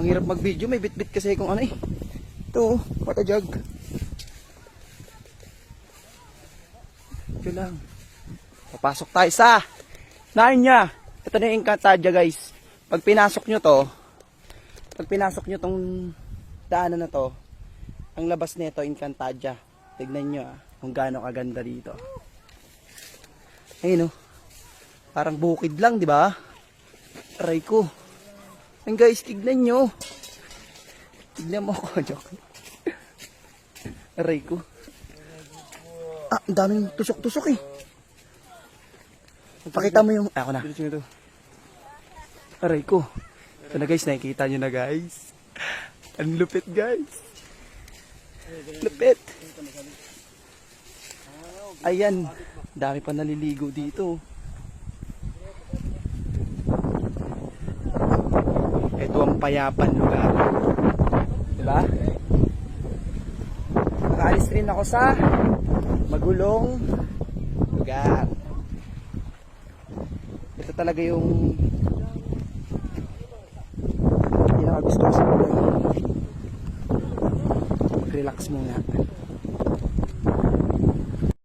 Ang hirap mag-video, may bit-bit kasi kung ano eh. Ito, water jug. Ito lang. Papasok tayo sa Narnia. Ito na yung Encantadia guys. Pag pinasok nyo tong daanan na to, ang labas nito Encantadia. Tignan nyo kung gaano kaganda dito. Ayun parang bukid lang, di ba? Aray ko. Ayun guys, tignan nyo. Tignan mo ako, joke. Aray ko. Ang daming tusok-tusok eh. Pakita mo yung... Ako na. Aray ko. Ito na guys, nakikita nyo na guys. Ang lupit guys. Lupit. Ayan. Dami pa naliligo dito. Ito ang payapan lugar. Diba? Nakaalis rin ako sa magulong lugar. Ito talaga yung pinakagusto ko sa buhay. Relax muna.